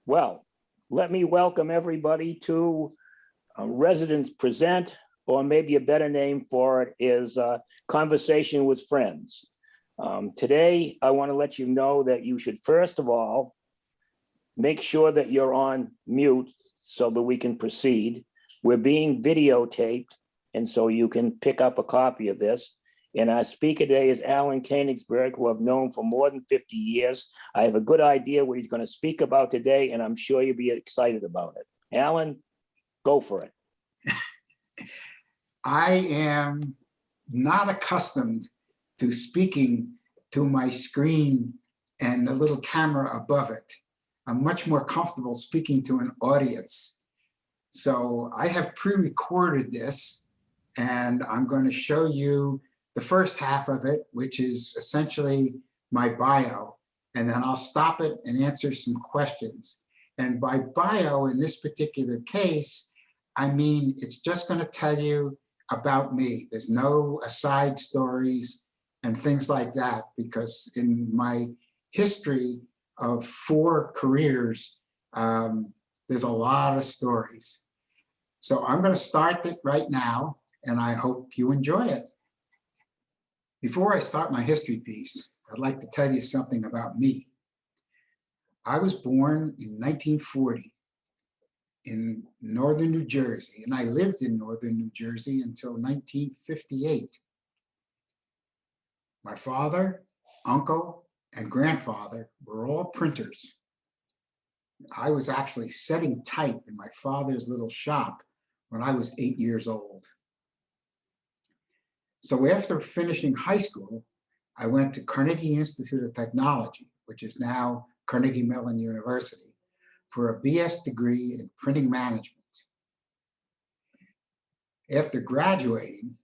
Well, let me welcome everybody to Residents Present, or maybe a better name for it is Conversation with Friends. Today, I want to let you know that you should first of all make sure that you're on mute so that we can proceed. We're being videotaped, and so you can pick up a copy of this. And our speaker today is Alan Kanegsberg, who I've known for more than 50 years. I have a good idea what he's going to speak about today, and I'm sure you'll be excited about it. Alan, go for it. I am not accustomed to speaking to my screen and the little camera above it. I'm much more comfortable speaking to an audience. So I have pre-recorded this, and I'm going to show you the first half of it, which is essentially my bio, and then I'll stop it and answer some questions. And by bio, in this particular case, I mean, it's just going to tell you about me. There's no aside stories and things like that, because in my history of 4 careers, there's a lot of stories. So I'm going to start it right now, and I hope you enjoy it. Before I start my history piece, I'd like to tell you something about me. I was born in 1940 in northern New Jersey, and I lived in northern New Jersey until 1958. My father, uncle, and grandfather were all printers. I was actually setting type in my father's little shop when I was 8 years old. So after finishing high school, I went to Carnegie Institute of Technology, which is now Carnegie Mellon University, for a BS degree in printing management. After graduating,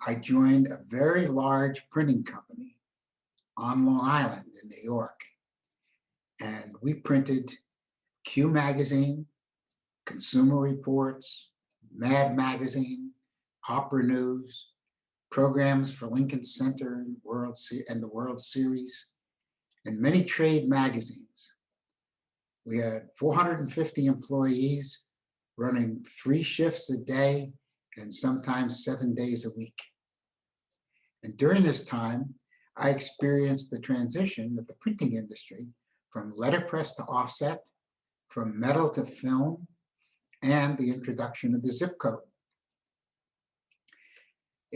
I joined a very large printing company on Long Island in New York. And we printed Q Magazine, Consumer Reports, Mad Magazine, Opera News, programs for Lincoln Center and the World Series, and many trade magazines. We had 450 employees running 3 shifts a day and sometimes 7 days a week. And during this time, I experienced the transition of the printing industry from letterpress to offset, from metal to film, and the introduction of the zip code.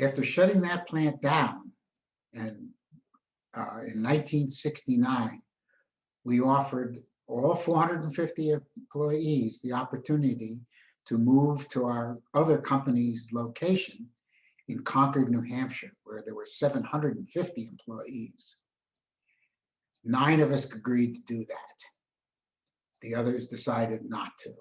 After shutting that plant down, and in 1969, we offered all 450 employees the opportunity to move to our other company's location in Concord, New Hampshire, where there were 750 employees. 9 of us agreed to do that. The others decided not to.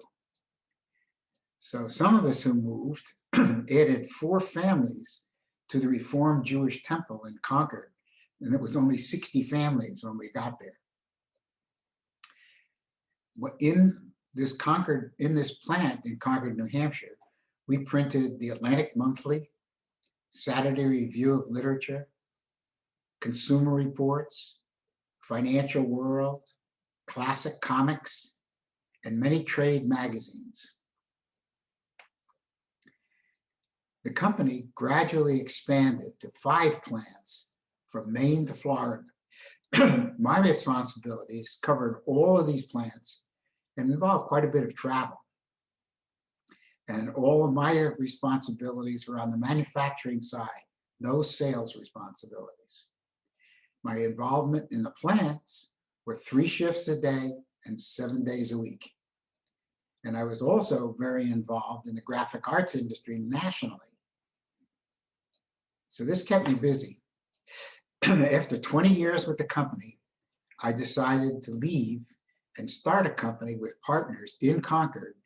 So some of us who moved added 4 families to the Reformed Jewish Temple in Concord, and it was only 60 families when we got there. In this plant in Concord, New Hampshire, we printed the Atlantic Monthly, Saturday Review of Literature, Consumer Reports, Financial World, Classic Comics, and many trade magazines. The company gradually expanded to 5 plants from Maine to Florida. My responsibilities covered all of these plants and involved quite a bit of travel. And all of my responsibilities were on the manufacturing side, no sales responsibilities. My involvement in the plants were 3 shifts a day and 7 days a week. And I was also very involved in the graphic arts industry nationally. So this kept me busy. After 20 years with the company, I decided to leave and start a company with partners in Concord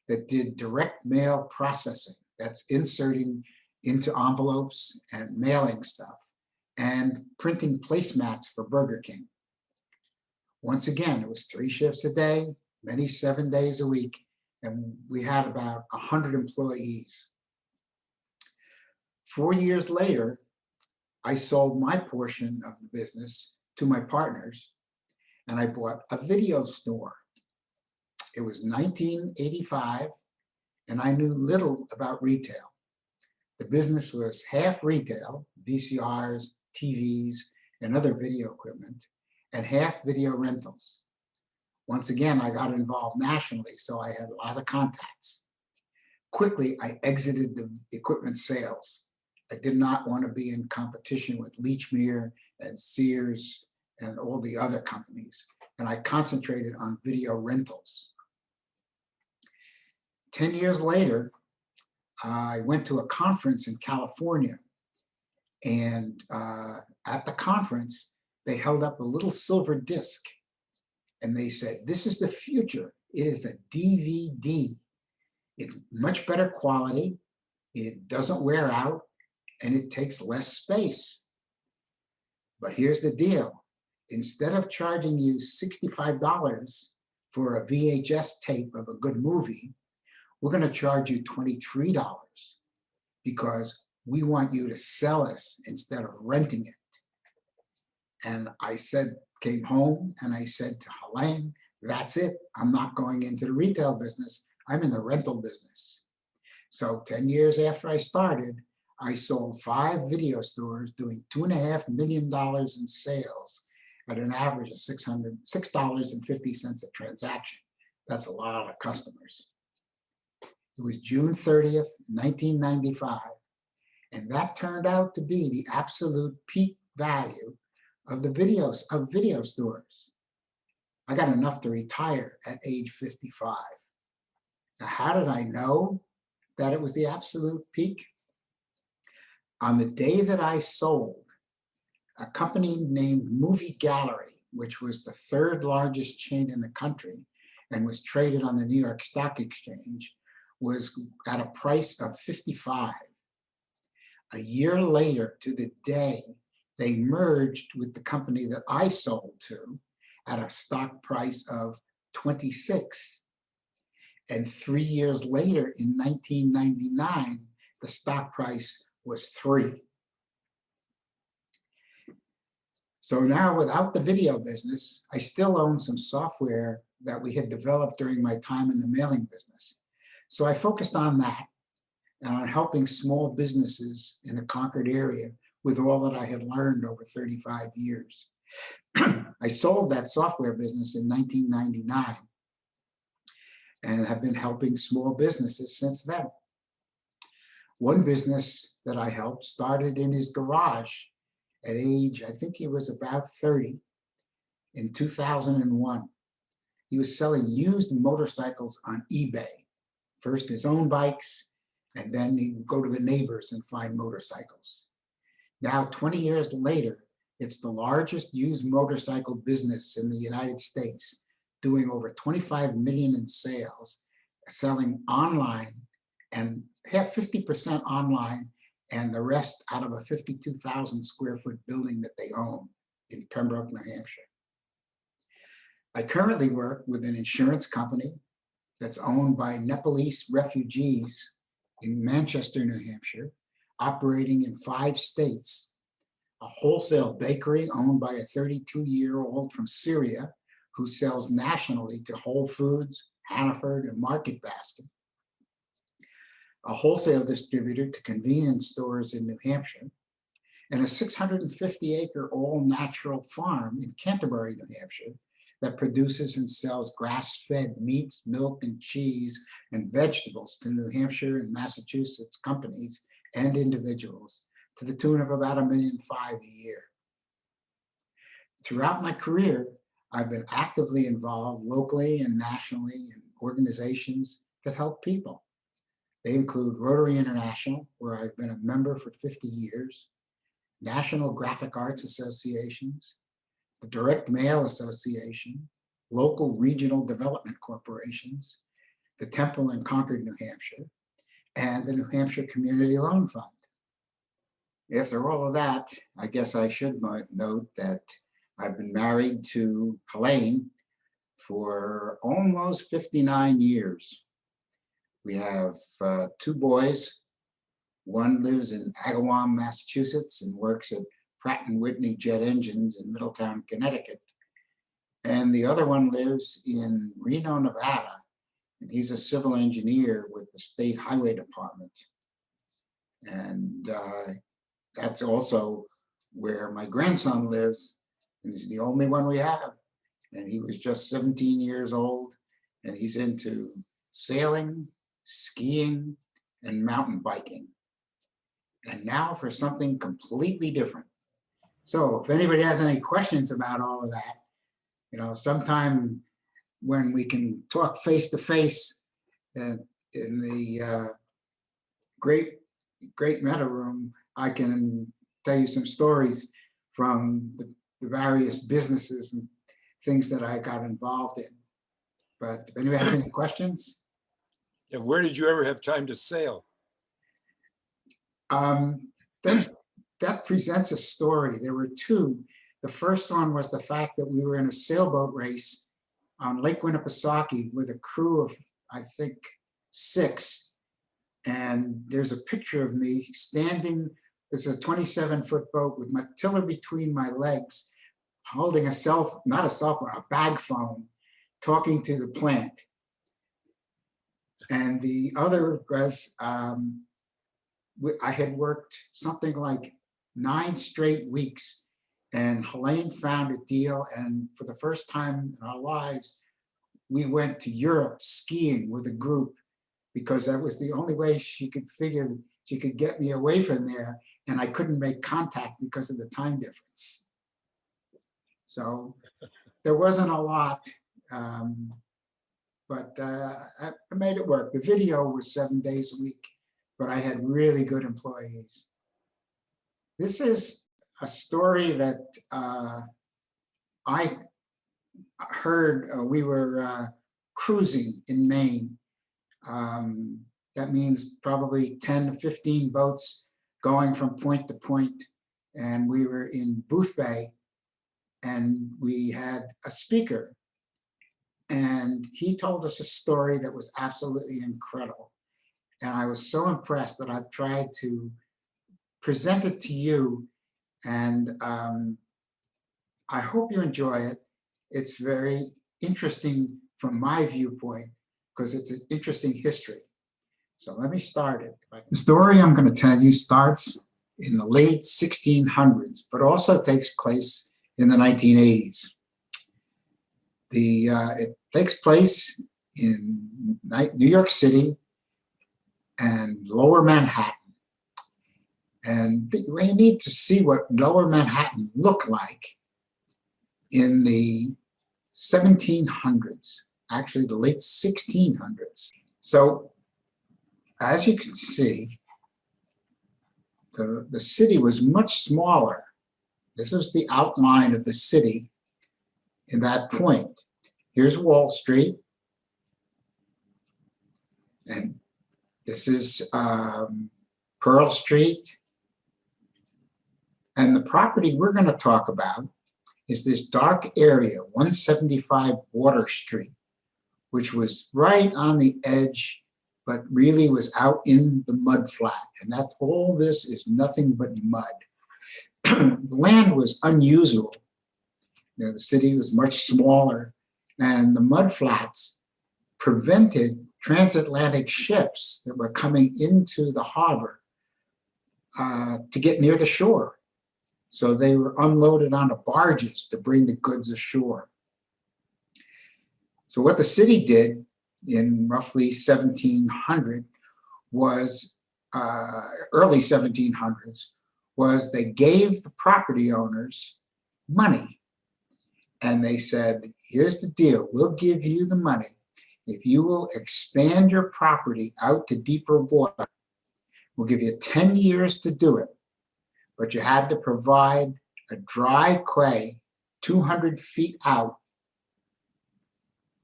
that did direct mail processing. That's inserting into envelopes and mailing stuff and printing placemats for Burger King. Once again, it was 3 shifts a day, many 7 days a week, and we had about 100 employees. 4 years later, I sold my portion of the business to my partners, and I bought a video store It was 1985, and I knew little about retail. The business was half retail, VCRs, TVs, and other video equipment, and half video rentals. Once again, I got involved nationally, so I had a lot of contacts. Quickly, I exited the equipment sales. I did not want to be in competition with Lechmere and Sears and all the other companies, and I concentrated on video rentals. 10 years later, I went to a conference in California, and at the conference, they held up a little silver disc, and they said, "This is the future. It is a DVD. It's much better quality, it doesn't wear out, and it takes less space. But here's the deal. Instead of charging you $65 for a VHS tape of a good movie, we're going to charge you $23 because we want you to sell us instead of renting it." And I came home and I said to Helene, "That's it. I'm not going into the retail business. I'm in the rental business." So 10 years after I started, I sold 5 video stores doing $2.5 million in sales at an average of $6.50 a transaction. That's a lot of customers. It was June 30th, 1995, and that turned out to be the absolute peak value of the video stores. I got enough to retire at age 55. Now, how did I know that it was the absolute peak? On the day that I sold, a company named Movie Gallery, which was the 3rd largest chain in the country and was traded on the New York Stock Exchange, was at a price of 55. A year later to the day, they merged with the company that I sold to at a stock price of 26. And 3 years later, in 1999, the stock price was 3. So now, without the video business, I still own some software that we had developed during my time in the mailing business. So I focused on that and on helping small businesses in the Concord area with all that I had learned over 35 years. I sold that software business in 1999 and have been helping small businesses since then. One business that I helped started in his garage at age, I think he was about 30, in 2001. He was selling used motorcycles on eBay. First his own bikes, and then he would go to the neighbors and find motorcycles. Now, 20 years later, it's the largest used motorcycle business in the United States, doing over 25 million in sales, selling online, and 50% online, and the rest out of a 52,000 square foot building that they own in Pembroke, New Hampshire. I currently work with an insurance company that's owned by Nepalese refugees in Manchester, New Hampshire, operating in 5 states, a wholesale bakery owned by a 32-year-old from Syria who sells nationally to Whole Foods, Hannaford, and Market Basket, a wholesale distributor to convenience stores in New Hampshire, and a 650-acre all-natural farm in Canterbury, New Hampshire, that produces and sells grass-fed meats, milk, and cheese, and vegetables to New Hampshire and Massachusetts companies and individuals to the tune of about $1.5 million a year. Throughout my career, I've been actively involved locally and nationally in organizations that help people. They include Rotary International, where I've been a member for 50 years, National Graphic Arts Associations, the Direct Mail Association, local regional development corporations, the Temple in Concord, New Hampshire, and the New Hampshire Community Loan Fund. After all of that, I guess I should note that I've been married to Helene for almost 59 years. We have 2 boys. One lives in Agawam, Massachusetts, and works at Pratt & Whitney Jet Engines in Middletown, Connecticut. And the other one lives in Reno, Nevada, And he's a civil engineer with the State Highway Department. And that's also where my grandson lives. And he's the only one we have. And he was just 17 years old. And he's into sailing, skiing, and mountain biking. And now for something completely different. So if anybody has any questions about all of that, you know, sometime when we can talk face to face in the great meta room, I can tell you some stories from the various businesses and things that I got involved in. But if anybody has any questions? And where did you ever have time to sail? That presents a story. There were two. The first one was the fact that we were in a sailboat race on Lake Winnipesaukee with a crew of, I think, 6. And there's a picture of me standing, this is a 27-foot boat with my tiller between my legs, holding not a cell phone, a bag phone, talking to the plant. And the other was, I had worked something like 9 straight weeks, and Helene found a deal, and for the first time in our lives, we went to Europe skiing with a group, because that was the only way she could figure she could get me away from there, and I couldn't make contact because of the time difference. So there wasn't a lot, but I made it work. The video was 7 days a week, but I had really good employees. This is a story that I heard. We were cruising in Maine. That means probably 10 to 15 boats going from point to point. And we were in Boothbay, and we had a speaker. And he told us a story that was absolutely incredible. And I was so impressed that I've tried to present it to you. And I hope you enjoy it. It's very interesting from my viewpoint, because it's an interesting history. So let me start it. The story I'm going to tell you starts in the late 1600s, but also takes place in the 1980s. It takes place in New York City and Lower Manhattan. And we need to see what Lower Manhattan looked like in the 1700s, actually the late 1600s. So as you can see, the city was much smaller. This is the outline of the city in that point. Here's Wall Street. And this is Pearl Street. And the property we're going to talk about is this dark area, 175 Water Street, which was right on the edge, but really was out in the mud flat. And that's all this is, nothing but mud. The land was unusable. You know, the city was much smaller, and the mud flats prevented transatlantic ships that were coming into the harbor to get near the shore. So they were unloaded onto barges to bring the goods ashore. So what the city did in roughly 1700 was, early 1700s, was they gave the property owners money. And they said, here's the deal, we'll give you the money if you will expand your property out to deeper water. We'll give you 10 years to do it, but you had to provide a dry quay 200 feet out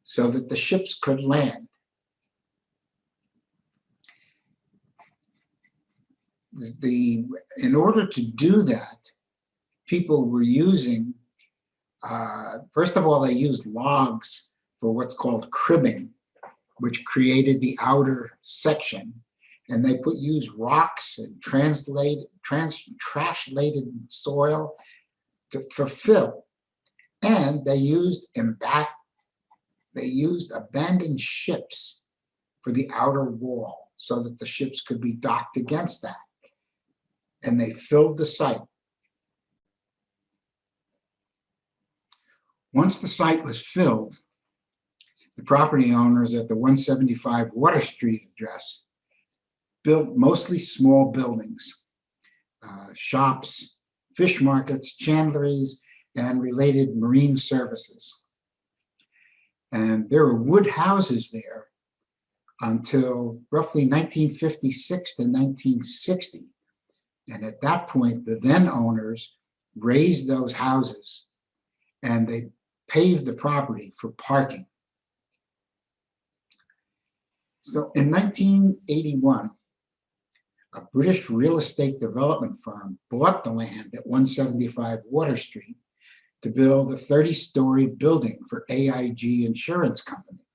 so that the ships could land. In order to do that, people were using, first of all, they used logs for what's called cribbing, which created the outer section. And they used rocks and translated soil to fulfill. And they used they used abandoned ships for the outer wall so that the ships could be docked against that. And they filled the site. Once the site was filled, the property owners at the 175 Water Street address built mostly small buildings, shops, fish markets, chandleries, and related marine services. And there were wood houses there until roughly 1956 to 1960. And at that point, the then owners raised those houses and they paved the property for parking. So in 1981, a British real estate development firm bought the land at 175 Water Street to build a 30-story building for AIG Insurance Company.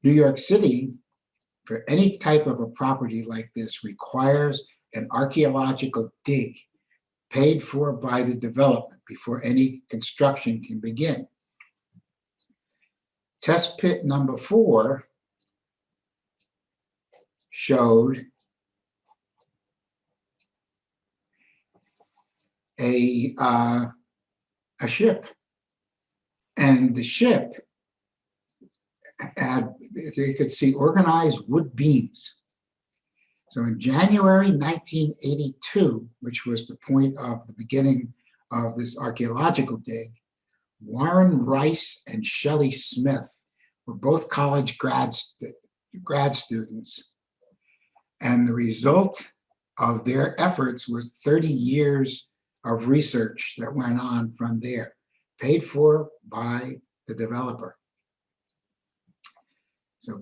New York City, for any type of a property like this, requires an archaeological dig paid for by the development before any construction can begin. Test pit number 4 showed a ship, and the ship had, you could see, organized wood beams. So in January 1982, which was the point of the beginning of this archaeological dig, Warren Rice and Shelley Smith were both college grad students. And the result of their efforts was 30 years of research that went on from there, paid for by the developer. So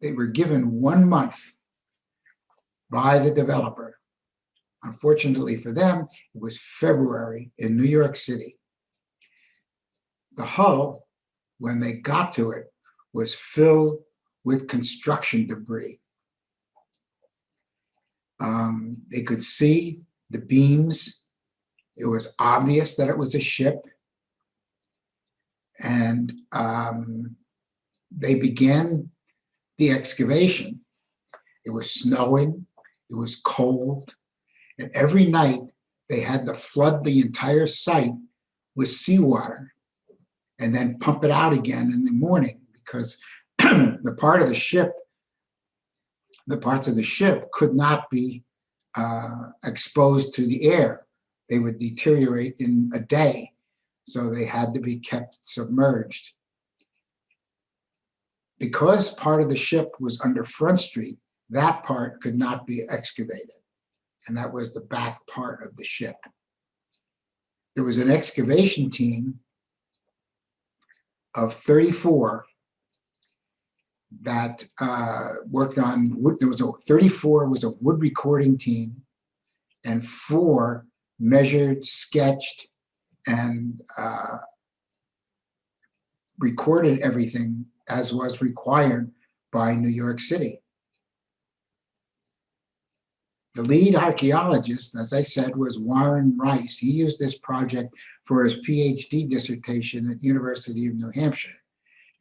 they were given 1 month by the developer. Unfortunately for them, it was February in New York City. The hull, when they got to it, was filled with construction debris. They could see the beams. It was obvious that it was a ship. And they began the excavation. It was snowing, it was cold, and every night they had to flood the entire site with seawater and then pump it out again in the morning, because the parts of the ship could not be exposed to the air. They would deteriorate in a day, so they had to be kept submerged. Because part of the ship was under Front Street, that part could not be excavated, and that was the back part of the ship. There was an excavation team of 34 that worked on wood. 34 was a wood recording team, and 4 measured, sketched, and recorded everything as was required by New York City. The lead archaeologist, as I said, was Warren Rice. He used this project for his PhD dissertation at University of New Hampshire.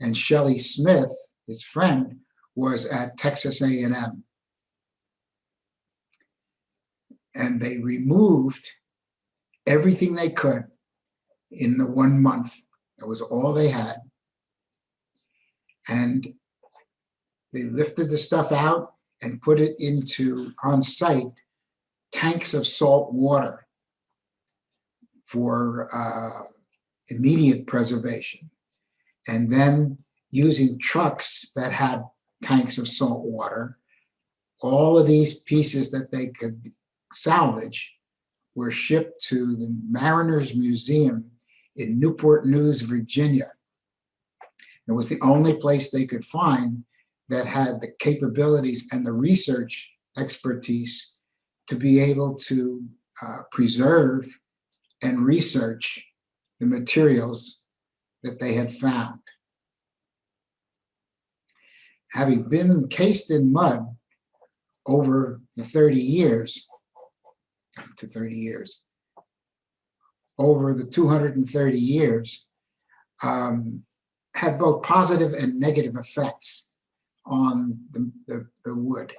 And Shelley Smith, his friend, was at Texas A&M. And they removed everything they could in the 1 month. That was all they had. And they lifted the stuff out and put it into, on site, tanks of salt water for immediate preservation. And then using trucks that had tanks of salt water, all of these pieces that they could salvage were shipped to the Mariners Museum in Newport News, Virginia. It was the only place they could find that had the capabilities and the research expertise to be able to preserve and research the materials that they had found. Having been encased in mud over the 30 years, over the 230 years, had both positive and negative effects on the wood.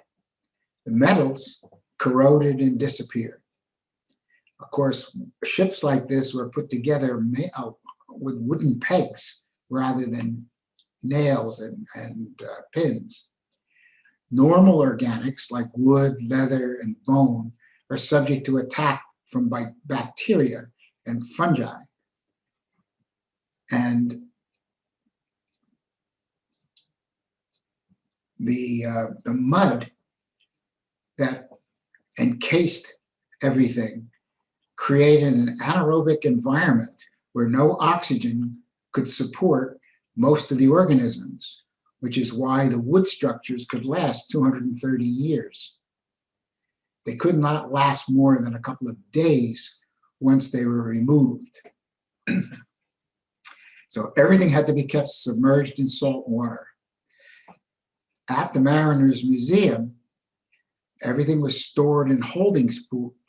The metals corroded and disappeared. Of course, ships like this were put together with wooden pegs rather than nails and pins. Normal organics like wood, leather, and bone are subject to attack from bacteria and fungi. And the mud that encased everything created an anaerobic environment where no oxygen could support most of the organisms, which is why the wood structures could last 230 years. They could not last more than a couple of days once they were removed. So everything had to be kept submerged in salt water. At the Mariners Museum, everything was stored in holding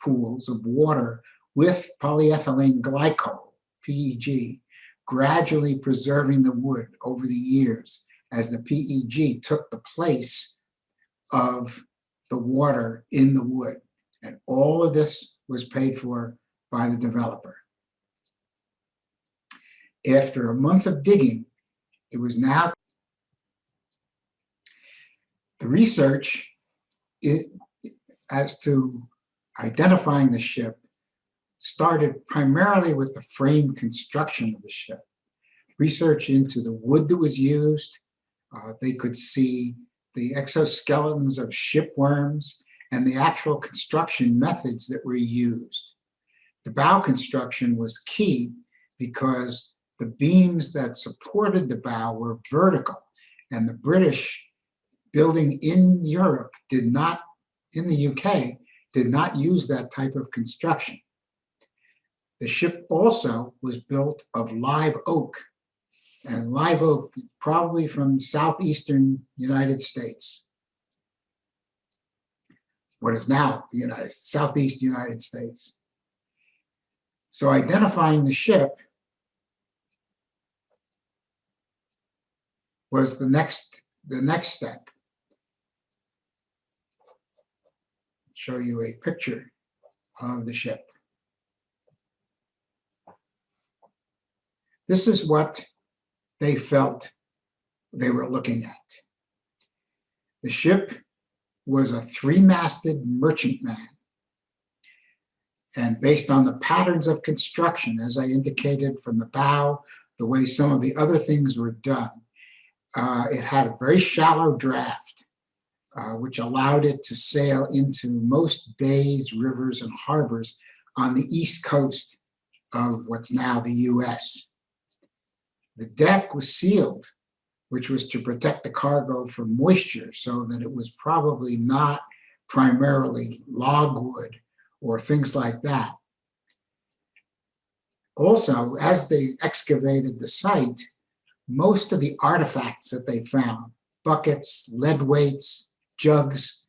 pools of water with polyethylene glycol, PEG, gradually preserving the wood over the years as the PEG took the place of the water in the wood. And all of this was paid for by the developer. After a month of digging, it was now the research as to identifying the ship started primarily with the frame construction of the ship. Research into the wood that was used. They could see the exoskeletons of shipworms and the actual construction methods that were used. The bow construction was key because the beams that supported the bow were vertical, and the British building in Europe did not, in the UK, did not use that type of construction. The ship also was built of live oak, and live oak probably from southeastern United States, what is now the Southeast United States. So identifying the ship was the next step. Show you a picture of the ship. This is what they felt they were looking at. The ship was a three-masted merchantman. And based on the patterns of construction, as I indicated from the bow, the way some of the other things were done, it had a very shallow draft, which allowed it to sail into most bays, rivers, and harbors on the east coast of what's now the US. The deck was sealed, which was to protect the cargo from moisture, so that it was probably not primarily logwood or things like that. Also, as they excavated the site, most of the artifacts that they found, buckets, lead weights, jugs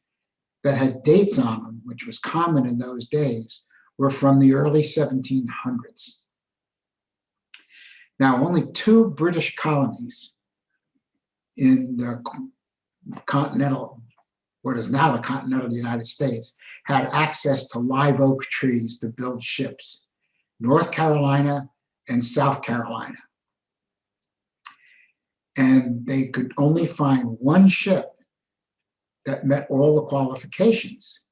that had dates on them, which was common in those days, were from the early 1700s. Now, only 2 British colonies in the continental, what is now the continental United States, had access to live oak trees to build ships: North Carolina and South Carolina. And they could only find one ship that met all the qualifications.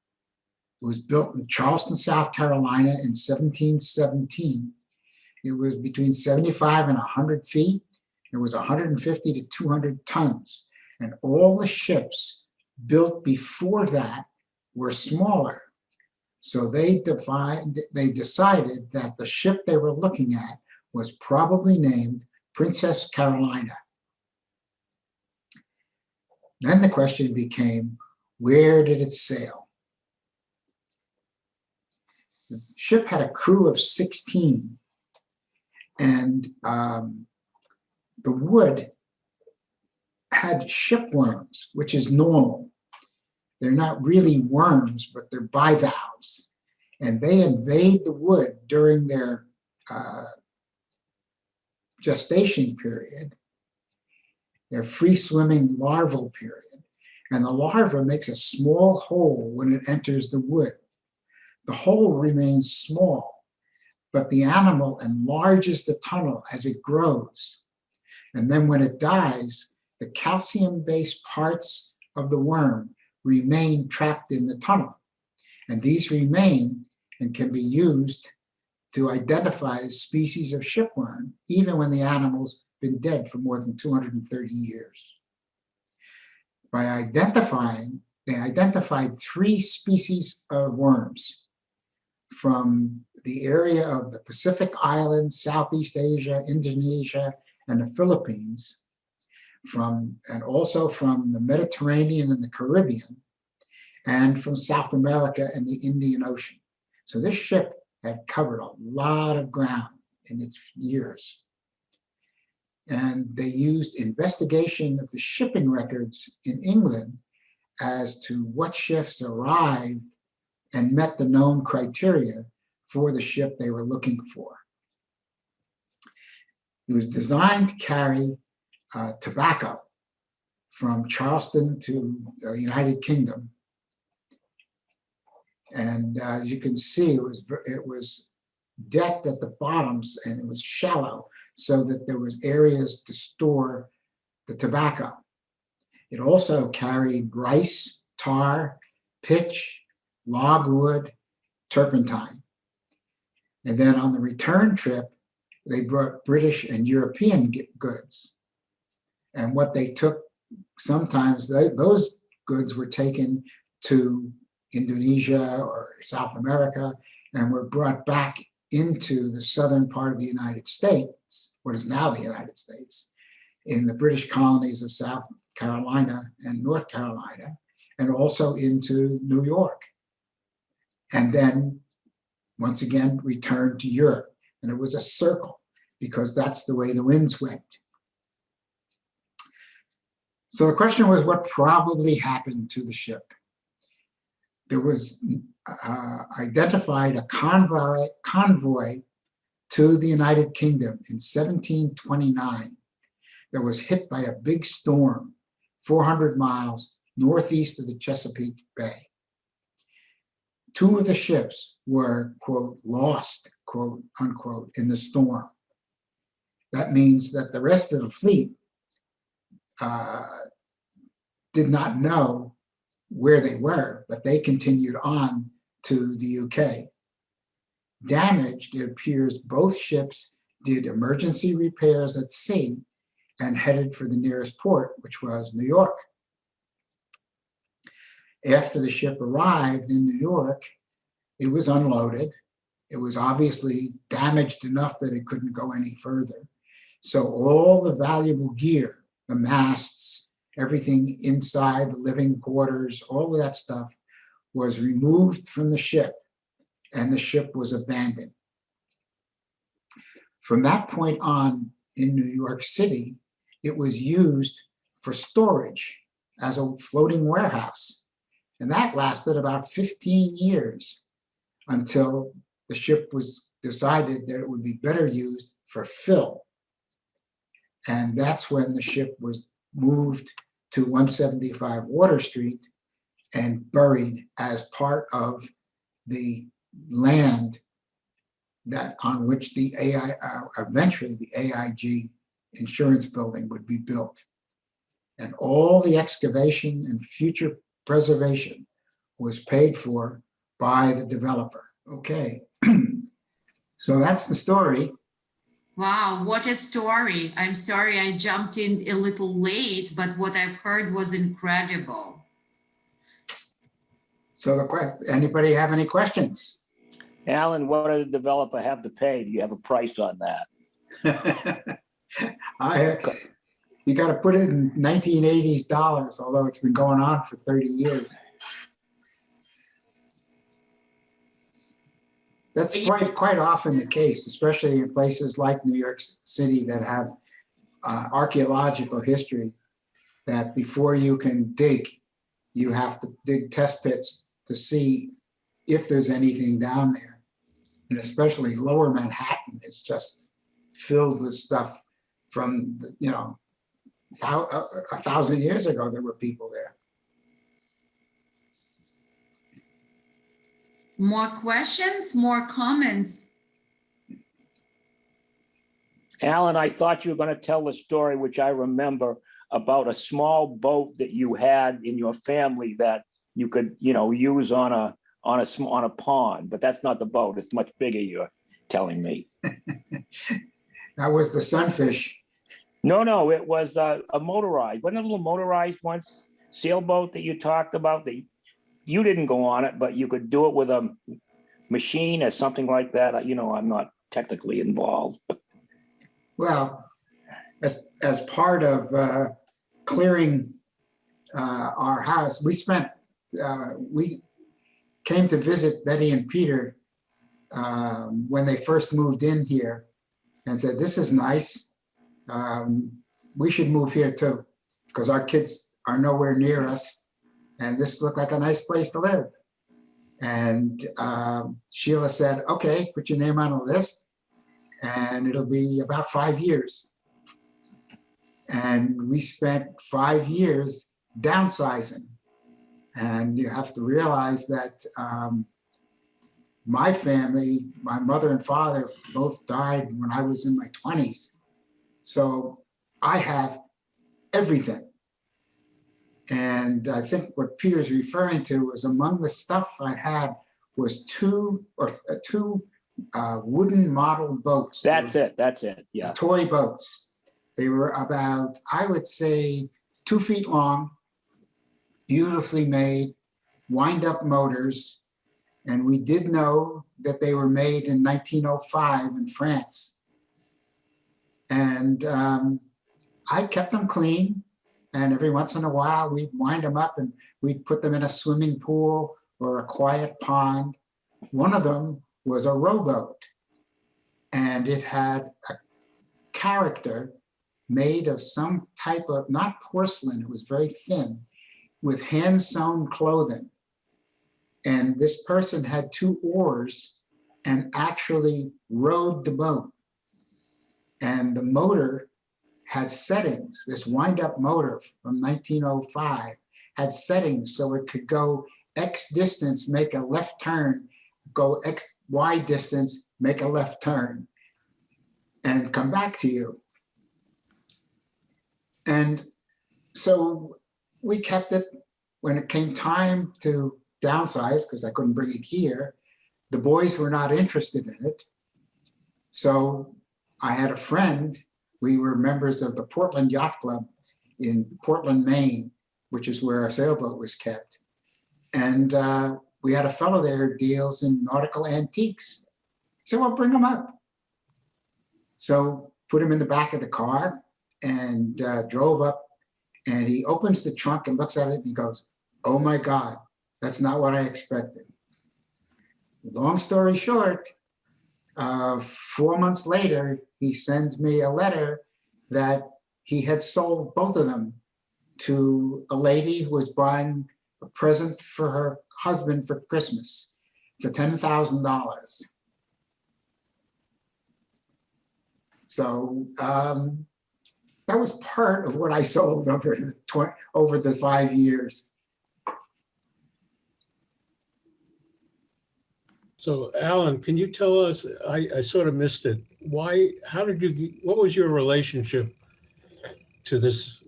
It was built in Charleston, South Carolina in 1717. It was between 75 and 100 feet. It was 150 to 200 tons. And all the ships built before that were smaller. So they decided that the ship they were looking at was probably named Princess Carolina. Then the question became, where did it sail? The ship had a crew of 16, and the wood had shipworms, which is normal. They're not really worms, but they're bivalves. And they invade the wood during their gestation period, their free-swimming larval period, and the larva makes a small hole when it enters the wood. The hole remains small, but the animal enlarges the tunnel as it grows. And then when it dies, the calcium-based parts of the worm remain trapped in the tunnel. And these remain and can be used to identify species of shipworm, even when the animal's been dead for more than 230 years. By identifying, they identified 3 species of worms from the area of the Pacific Islands, Southeast Asia, Indonesia, and the Philippines, and also from the Mediterranean and the Caribbean, and from South America and the Indian Ocean. So this ship had covered a lot of ground in its years. And they used investigation of the shipping records in England as to what ships arrived and met the known criteria for the ship they were looking for. It was designed to carry tobacco from Charleston to the United Kingdom. And as you can see, it was decked at the bottoms and it was shallow so that there was areas to store the tobacco. It also carried rice, tar, pitch, logwood, turpentine. And then on the return trip, they brought British and European goods. And what they took, sometimes those goods were taken to Indonesia or South America and were brought back into the southern part of the United States, what is now the United States, in the British colonies of South Carolina and North Carolina, and also into New York. And then, once again, returned to Europe. And it was a circle, because that's the way the winds went. So the question was, what probably happened to the ship? There was identified a convoy to the United Kingdom in 1729 that was hit by a big storm 400 miles northeast of the Chesapeake Bay. 2 of the ships were, quote, lost, quote, unquote, in the storm. That means that the rest of the fleet did not know where they were, but they continued on to the UK. Damaged, it appears both ships did emergency repairs at sea and headed for the nearest port, which was New York. After the ship arrived in New York, it was unloaded. It was obviously damaged enough that it couldn't go any further. So all the valuable gear, the masts, everything inside the living quarters, all of that stuff was removed from the ship, and the ship was abandoned. From that point on in New York City, it was used for storage as a floating warehouse. And that lasted about 15 years until the ship was decided that it would be better used for fill. And that's when the ship was moved to 175 Water Street and buried as part of the land that on which the eventually the AIG insurance building would be built. And all the excavation and future preservation was paid for by the developer. Okay, so that's the story. Wow, what a story. I'm sorry I jumped in a little late, but what I've heard was incredible. So anybody have any questions? Alan, what does the developer have to pay? Do you have a price on that? You got to put it in 1980s dollars, although it's been going on for 30 years. That's quite often the case, especially in places like New York City that have archaeological history, that before you can dig, you have to dig test pits to see if there's anything down there. And especially lower Manhattan is just filled with stuff from, you know, 1,000 years ago, there were people there. More questions, more comments? Alan, I thought you were going to tell a story, which I remember, about a small boat that you had in your family that you could, you know, use on a pond, but that's not the boat. It's much bigger, you're telling me. That was the sunfish. No, it was a motorized, wasn't it a little motorized once sailboat that you talked about that you didn't go on it, but you could do it with a machine or something like that. You know, I'm not technically involved. Well, as part of clearing our house, we came to visit Betty and Peter when they first moved in here and said, this is nice. We should move here too, because our kids are nowhere near us. And this looked like a nice place to live. And Sheila said, okay, put your name on a list and it'll be about 5 years. And we spent 5 years downsizing. And you have to realize that my family, my mother and father both died when I was in my 20s. So I have everything. And I think what Peter's referring to was among the stuff I had was two wooden model boats. That's it. Yeah. Toy boats. They were about, I would say, 2 feet long, beautifully made, wind-up motors. And we did know that they were made in 1905 in France. And I kept them clean. And every once in a while, we'd wind them up and we'd put them in a swimming pool or a quiet pond. One of them was a rowboat. And it had a character made of some type of, not porcelain, it was very thin, with hand-sewn clothing. And this person had 2 oars and actually rowed the boat. And the motor had settings. This wind-up motor from 1905 had settings so it could go X distance, make a left turn, go Y distance, make a left turn, and come back to you. And so we kept it. When it came time to downsize, because I couldn't bring it here, the boys were not interested in it. So I had a friend. We were members of the Portland Yacht Club in Portland, Maine, which is where our sailboat was kept. And we had a fellow there who deals in nautical antiques. So I'll bring him up. So put him in the back of the car and drove up, and he opens the trunk and looks at it and he goes, oh my God, that's not what I expected. Long story short, 4 months later, he sends me a letter that he had sold both of them to a lady who was buying a present for her husband for Christmas for $10,000. So that was part of what I sold over the 5 years. So Alan, can you tell us, I sort of missed it. What was your relationship to this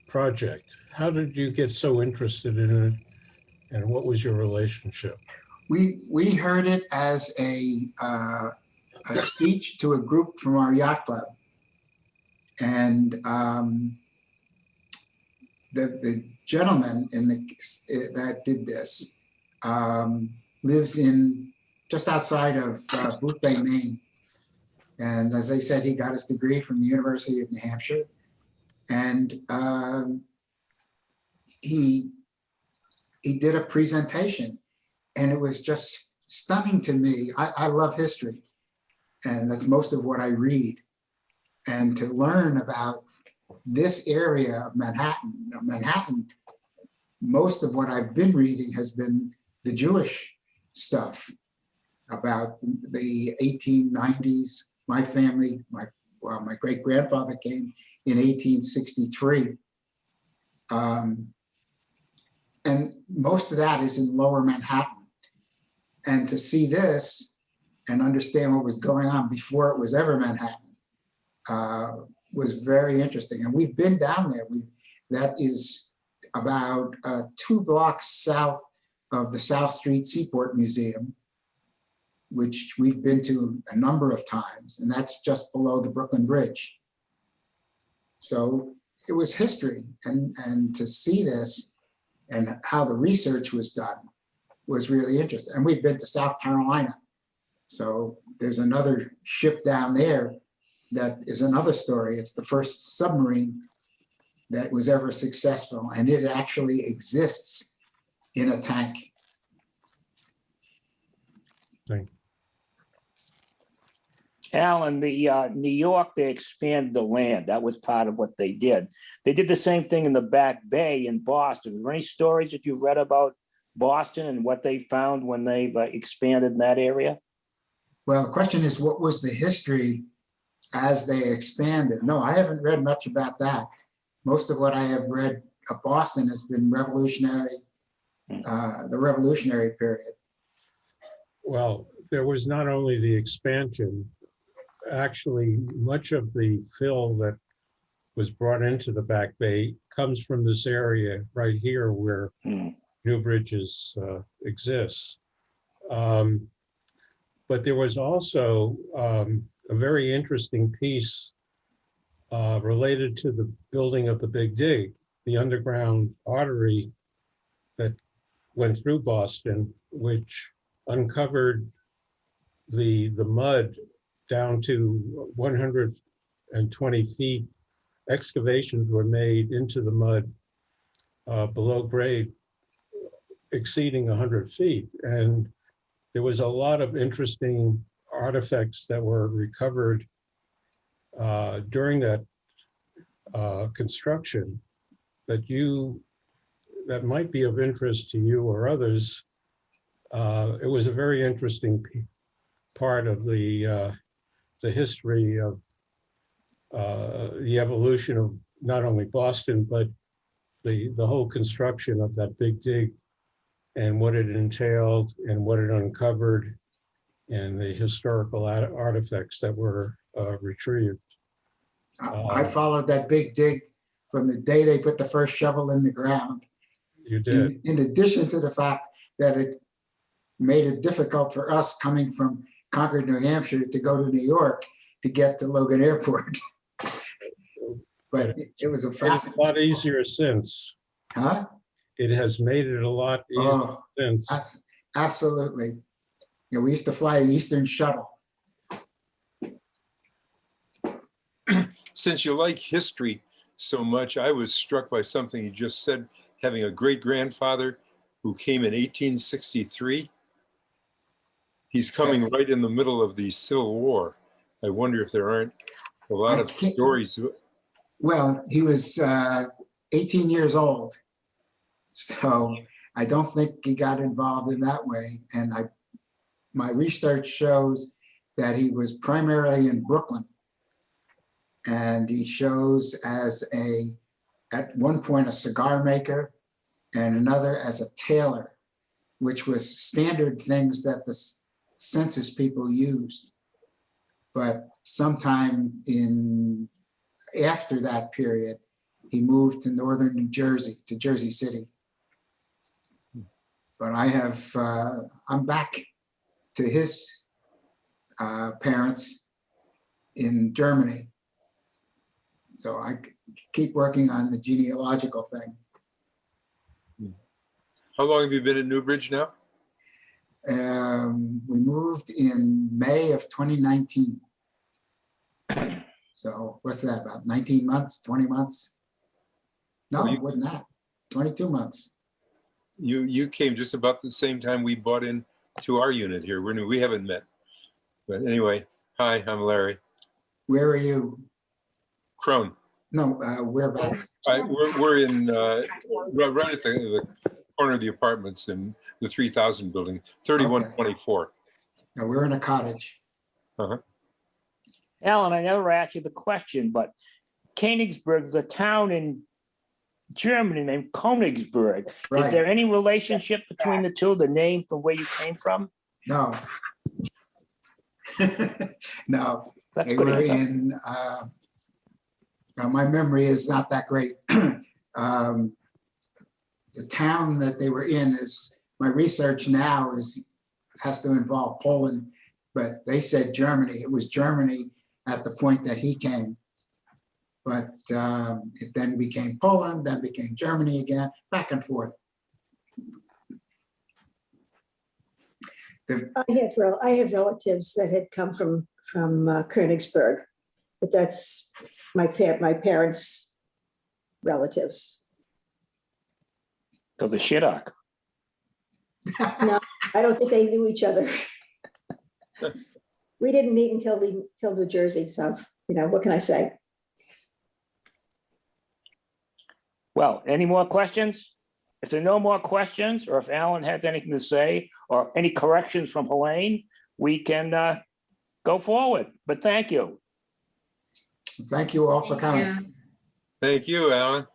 project? How did you get so interested in it? And what was your relationship? We heard it as a speech to a group from our yacht club. And the gentleman that did this lives in just outside of Booth Bay, Maine. And as I said, he got his degree from the University of New Hampshire. And he did a presentation, and it was just stunning to me. I love history, and that's most of what I read. And to learn about this area of Manhattan, Manhattan, most of what I've been reading has been the Jewish stuff about the 1890s. My family, my well, my great-grandfather came in 1863. And most of that is in lower Manhattan. And to see this and understand what was going on before it was ever Manhattan was very interesting. And we've been down there. That is about 2 blocks south of the South Street Seaport Museum, which we've been to a number of times, and that's just below the Brooklyn Bridge. So it was history, and to see this and how the research was done was really interesting. And we've been to South Carolina. So there's another ship down there that is another story. It's the first submarine that was ever successful, and it actually exists in a tank. Thank Alan, the New York, they expanded the land. That was part of what they did. They did the same thing in the Back Bay in Boston. Are there any stories that you've read about Boston and what they found when they expanded in that area? Well, the question is, what was the history as they expanded? No, I haven't read much about that. Most of what I have read of Boston has been revolutionary, the revolutionary period. Well, there was not only the expansion, actually much of the fill that was brought into the Back Bay comes from this area right here where New Bridges exists. But there was also a very interesting piece related to the building of the Big Dig, the underground artery that went through Boston, which uncovered the mud down to 120 feet. Excavations were made into the mud below grade, exceeding 100 feet. And there was a lot of interesting artifacts that were recovered during that construction that might be of interest to you or others. It was a very interesting part of the history of the evolution of not only Boston, but the whole construction of that Big Dig and what it entailed and what it uncovered and the historical artifacts that were retrieved. I followed that Big Dig from the day they put the first shovel in the ground. You did. In addition to the fact that it made it difficult for us coming from Concord, New Hampshire to go to New York to get to Logan Airport. But it was a It's a lot easier since. Huh? It has made it a lot easier since. Absolutely. You know, we used to fly the Eastern Shuttle. Since you like history so much, I was struck by something you just said, having a great-grandfather who came in 1863. He's coming Yes. right in the middle of the Civil War. I wonder if there aren't a lot of stories. Well, he was 18 years old. So I don't think he got involved in that way. And my research shows that he was primarily in Brooklyn. And he shows as at one point, a cigar maker and another as a tailor, which was standard things that the census people used. But sometime after that period, he moved to northern New Jersey, to Jersey City. But I'm back to his parents in Germany. So I keep working on the genealogical thing. How long have you been at Newbridge now? We moved in May of 2019. So what's that, about 19 months, 20 months? No, it wasn't that, 22 months. You came just about the same time we bought in to our unit here. We're new, we haven't met. But anyway, hi, I'm Larry. Where are you? Crone. No, whereabouts? We're in right at the corner of the apartments in the 3000 building, 3124. No, we're in a cottage. Uh-huh. Alan, I never asked you the question, but Kanegsberg is a town in Germany named Königsberg. Is Right. there any relationship between the two, the name from where you came from? No. No, That's they a good were answer. in, my memory is not that great. The town that they were in is, my research now has to involve Poland, but they said Germany. It was Germany at the point that he came. But it then became Poland, then became Germany again, back and forth. I have relatives that had come from Königsberg, but that's my parents' relatives. Because of Shidduch. No, I don't think they knew each other. We didn't meet until New Jersey, so what can I say? Well, any more questions? If there are no more questions, or if Alan has anything to say, or any corrections from Helene, we can go forward. But thank you. Thank you all for Thank coming. you. Thank you, Alan.